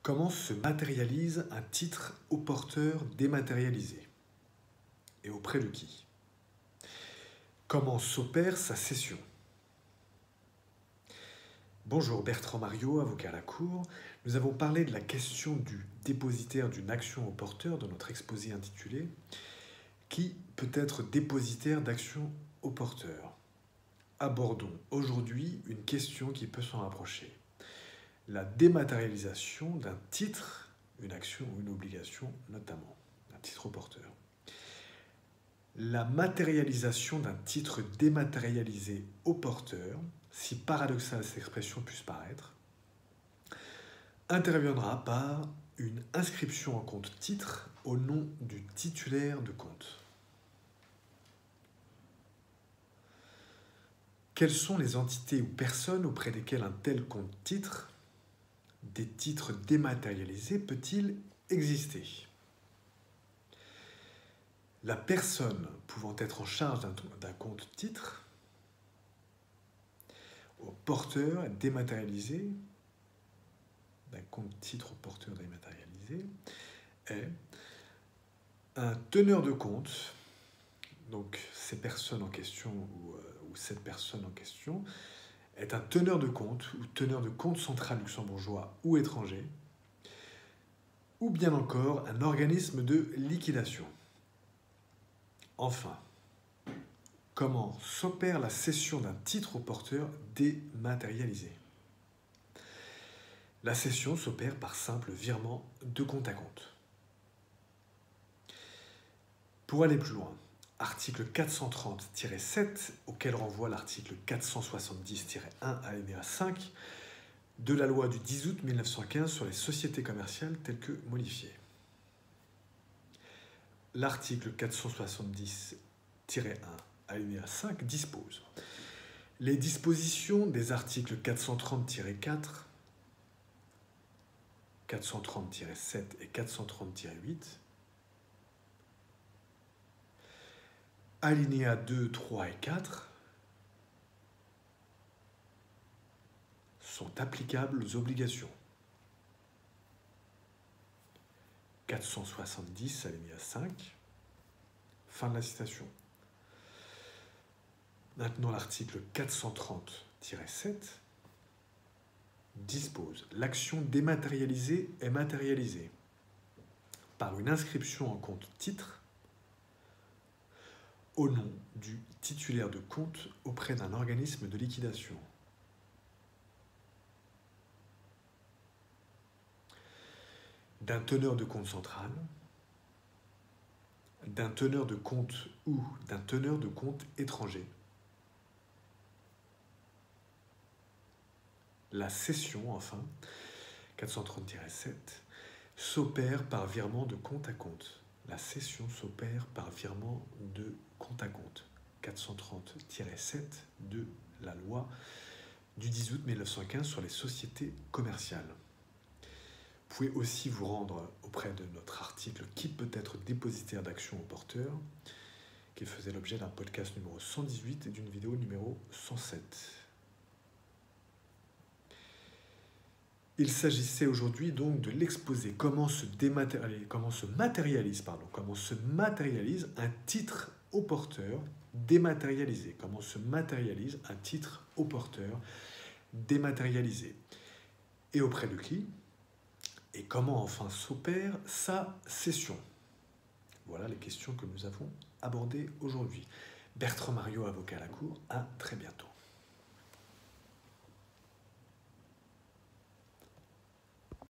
Comment se matérialise un titre au porteur dématérialisé? Et auprès de qui? Comment s'opère sa cession? Bonjour, Bertrand Mariot, avocat à la Cour. Nous avons parlé de la question du dépositaire d'une action au porteur dans notre exposé intitulé « Qui peut être dépositaire d'action au porteur ?» Abordons aujourd'hui une question qui peut s'en rapprocher. La dématérialisation d'un titre, une action ou une obligation notamment, un titre au porteur. La matérialisation d'un titre dématérialisé au porteur, si paradoxale cette expression puisse paraître, interviendra par une inscription en compte titre au nom du titulaire de compte. Quelles sont les entités ou personnes auprès desquelles un tel compte titre, des titres dématérialisés, peut-il exister? La personne pouvant être en charge d'un compte titre au porteur dématérialisé, d'un compte titre au porteur dématérialisé, est un teneur de compte, donc ces personnes en question ou cette personne en question est un teneur de compte ou teneur de compte central luxembourgeois ou étranger, ou bien encore un organisme de liquidation. Enfin, comment s'opère la cession d'un titre au porteur dématérialisé? La cession s'opère par simple virement de compte à compte. Pour aller plus loin, article 430-7, auquel renvoie l'article 470-1 alinéa 5 de la loi du 10 août 1915 sur les sociétés commerciales telles que modifiées. L'article 470-1 alinéa 5 dispose: les dispositions des articles 430-4, 430-7 et 430-8, alinéas 2, 3 et 4, sont applicables aux obligations. 470, alinéa 5, fin de la citation. Maintenant, l'article 430-7 dispose: l'action dématérialisée est matérialisée par une inscription en compte titre au nom du titulaire de compte auprès d'un organisme de liquidation. D'un teneur de compte central, d'un teneur de compte ou d'un teneur de compte étranger. La cession, enfin, 430-7, s'opère par virement de compte à compte. La cession s'opère par virement de compte à compte. 430-7 de la loi du 10 août 1915 sur les sociétés commerciales. Vous pouvez aussi vous rendre auprès de notre article « Qui peut être dépositaire d'action au porteur ?», qui faisait l'objet d'un podcast numéro 118 et d'une vidéo numéro 107. Il s'agissait aujourd'hui donc de l'exposer, comment se matérialise un titre au porteur dématérialisé. Comment se matérialise un titre au porteur dématérialisé. Et auprès de qui? Et comment enfin s'opère sa cession? Voilà les questions que nous avons abordées aujourd'hui. Bertrand Mariot, avocat à la Cour, à très bientôt.